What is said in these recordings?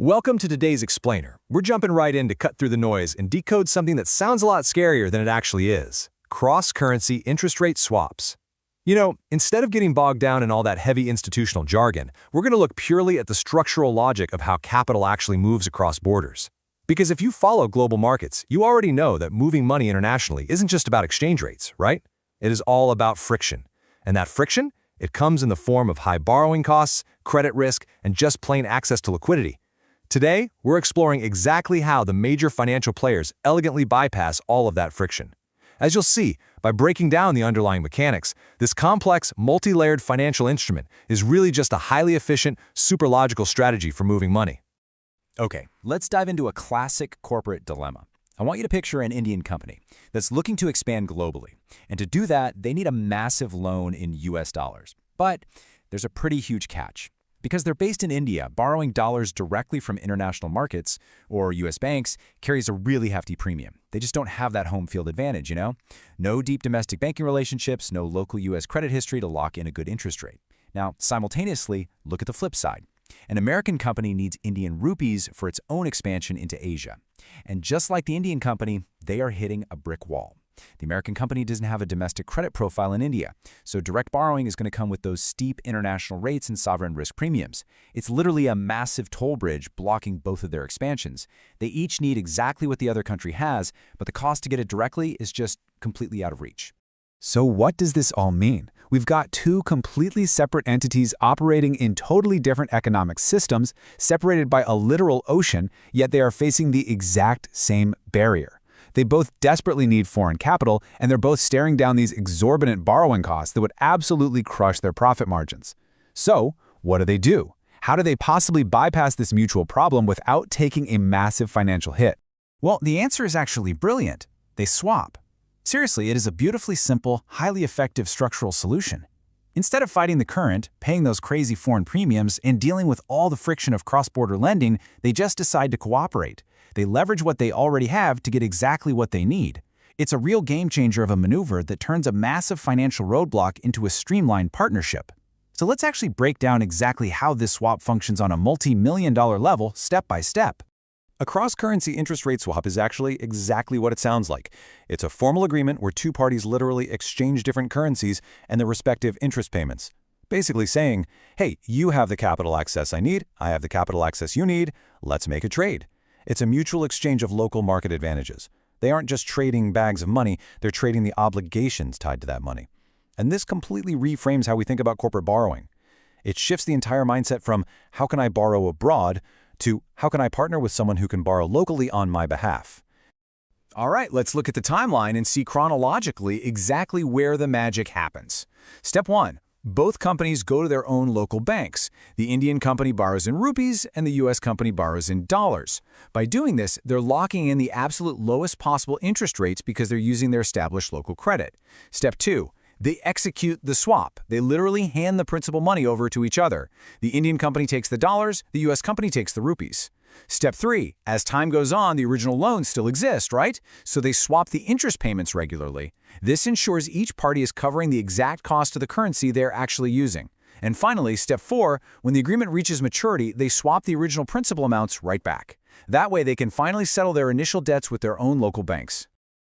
Welcome to today's explainer. We're jumping right in to cut through the noise and decode something that sounds a lot scarier than it actually is. Cross-currency interest rate swaps. Instead of getting bogged down in all that heavy institutional jargon, we're going to look purely at the structural logic of how capital actually moves across borders. Because if you follow global markets, you already know that moving money internationally isn't just about exchange rates, right? It is all about friction. And that friction, it comes in the form of high borrowing costs, credit risk, and just plain access to liquidity. Today, we're exploring exactly how the major financial players elegantly bypass all of that friction. As you'll see, by breaking down the underlying mechanics, this complex, multi-layered financial instrument is really just a highly efficient, super logical strategy for moving money. Okay, let's dive into a classic corporate dilemma. I want you to picture an Indian company that's looking to expand globally. And to do that, they need a massive loan in US dollars. But there's a pretty huge catch. Because they're based in India, borrowing dollars directly from international markets, or US banks, carries a really hefty premium. They just don't have that home field advantage, No deep domestic banking relationships, no local US credit history to lock in a good interest rate. Now, simultaneously, look at the flip side. An American company needs Indian rupees for its own expansion into Asia. And just like the Indian company, they are hitting a brick wall. The American company doesn't have a domestic credit profile in India, so direct borrowing is going to come with those steep international rates and sovereign risk premiums. It's literally a massive toll bridge blocking both of their expansions. They each need exactly what the other country has, but the cost to get it directly is just completely out of reach. So what does this all mean? We've got two completely separate entities operating in totally different economic systems, separated by a literal ocean, yet they are facing the exact same barrier. They both desperately need foreign capital, and they're both staring down these exorbitant borrowing costs that would absolutely crush their profit margins. So, what do? How do they possibly bypass this mutual problem without taking a massive financial hit? Well, the answer is actually brilliant. They swap. Seriously, it is a beautifully simple, highly effective structural solution. Instead of fighting the current, paying those crazy foreign premiums, and dealing with all the friction of cross-border lending, they just decide to cooperate. They leverage what they already have to get exactly what they need. It's a real game-changer of a maneuver that turns a massive financial roadblock into a streamlined partnership. So let's actually break down exactly how this swap functions on a multi-million-dollar level, step by step. A cross-currency interest rate swap is actually exactly what it sounds like. It's a formal agreement where two parties literally exchange different currencies and their respective interest payments. Basically saying, hey, you have the capital access I need, I have the capital access you need, let's make a trade. It's a mutual exchange of local market advantages. They aren't just trading bags of money, they're trading the obligations tied to that money. And this completely reframes how we think about corporate borrowing. It shifts the entire mindset from, how can I borrow abroad, to how can I partner with someone who can borrow locally on my behalf? All right, let's look at the timeline and see chronologically exactly where the magic happens. Step 1. Both companies go to their own local banks. The Indian company borrows in rupees and the US company borrows in dollars. By doing this, they're locking in the absolute lowest possible interest rates because they're using their established local credit. Step 2. They execute the swap. They literally hand the principal money over to each other. The Indian company takes the dollars, the US company takes the rupees. Step 3. As time goes on, the original loans still exist, right? So they swap the interest payments regularly. This ensures each party is covering the exact cost of the currency they're actually using. And finally, Step 4, when the agreement reaches maturity, they swap the original principal amounts right back. That way they can finally settle their initial debts with their own local banks.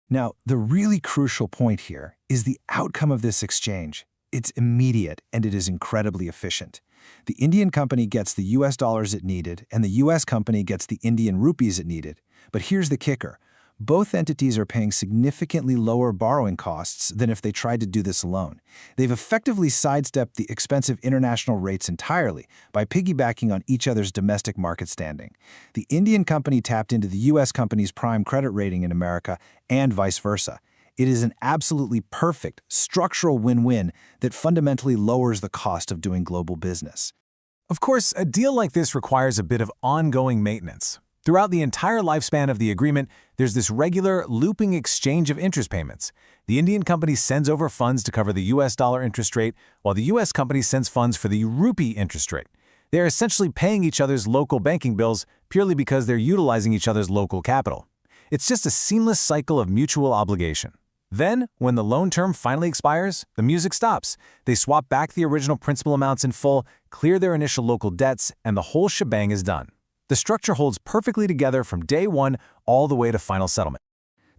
Now, the really crucial point here is the outcome of this exchange. It's immediate and it is incredibly efficient. The Indian company gets the US dollars it needed, and the US company gets the Indian rupees it needed. But here's the kicker. Both entities are paying significantly lower borrowing costs than if they tried to do this alone. They've effectively sidestepped the expensive international rates entirely by piggybacking on each other's domestic market standing. The Indian company tapped into the US company's prime credit rating in America and vice versa. It is an absolutely perfect structural win-win that fundamentally lowers the cost of doing global business. Of course, a deal like this requires a bit of ongoing maintenance. Throughout the entire lifespan of the agreement, there's this regular, looping exchange of interest payments. The Indian company sends over funds to cover the US dollar interest rate, while the US company sends funds for the rupee interest rate. They're essentially paying each other's local banking bills purely because they're utilizing each other's local capital. It's just a seamless cycle of mutual obligation. Then, when the loan term finally expires, the music stops. They swap back the original principal amounts in full, clear their initial local debts, and the whole shebang is done. The structure holds perfectly together from day one all the way to final settlement.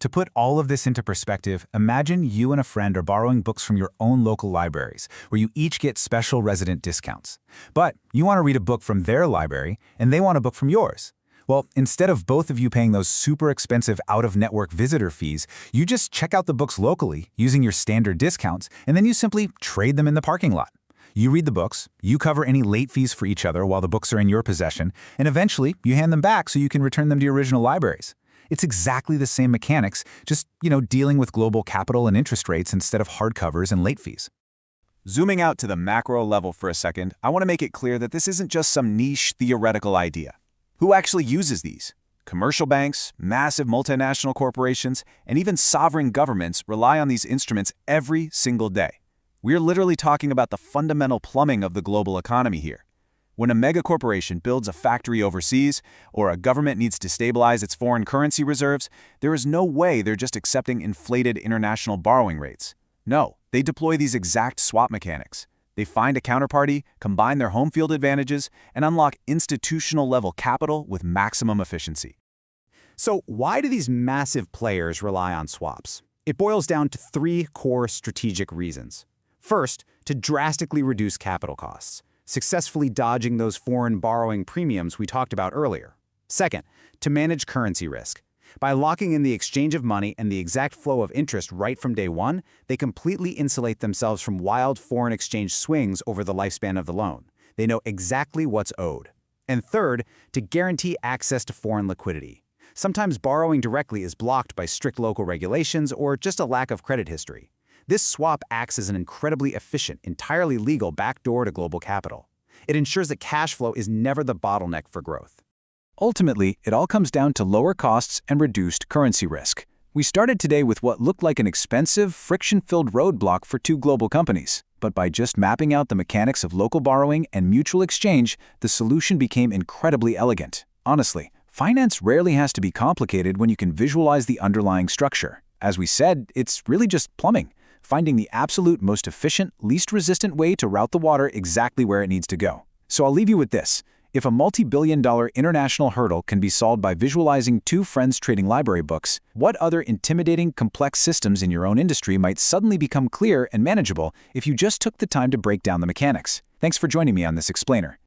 To put all of this into perspective, imagine you and a friend are borrowing books from your own local libraries, where you each get special resident discounts. But you want to read a book from their library, and they want a book from yours. Well, instead of both of you paying those super expensive out-of-network visitor fees, you just check out the books locally using your standard discounts, and then you simply trade them in the parking lot. You read the books, you cover any late fees for each other while the books are in your possession, and eventually you hand them back so you can return them to your original libraries. It's exactly the same mechanics, just, dealing with global capital and interest rates instead of hardcovers and late fees. Zooming out to the macro level for a second, I want to make it clear that this isn't just some niche theoretical idea. Who actually uses these? Commercial banks, massive multinational corporations, and even sovereign governments rely on these instruments every single day. We're literally talking about the fundamental plumbing of the global economy here. When a mega corporation builds a factory overseas, or a government needs to stabilize its foreign currency reserves, there is no way they're just accepting inflated international borrowing rates. No, they deploy these exact swap mechanics. They find a counterparty, combine their home field advantages, and unlock institutional-level capital with maximum efficiency. So why do these massive players rely on swaps? It boils down to three core strategic reasons. First, to drastically reduce capital costs, successfully dodging those foreign borrowing premiums we talked about earlier. Second, to manage currency risk. By locking in the exchange of money and the exact flow of interest right from day one, they completely insulate themselves from wild foreign exchange swings over the lifespan of the loan. They know exactly what's owed. And third, to guarantee access to foreign liquidity. Sometimes borrowing directly is blocked by strict local regulations or just a lack of credit history. This swap acts as an incredibly efficient, entirely legal backdoor to global capital. It ensures that cash flow is never the bottleneck for growth. Ultimately, it all comes down to lower costs and reduced currency risk. We started today with what looked like an expensive, friction-filled roadblock for two global companies. But by just mapping out the mechanics of local borrowing and mutual exchange, the solution became incredibly elegant. Honestly, finance rarely has to be complicated when you can visualize the underlying structure. As we said, it's really just plumbing. Finding the absolute most efficient, least resistant way to route the water exactly where it needs to go. So I'll leave you with this. If a multi-billion-dollar international hurdle can be solved by visualizing two friends trading library books, what other intimidating, complex systems in your own industry might suddenly become clear and manageable if you just took the time to break down the mechanics? Thanks for joining me on this explainer.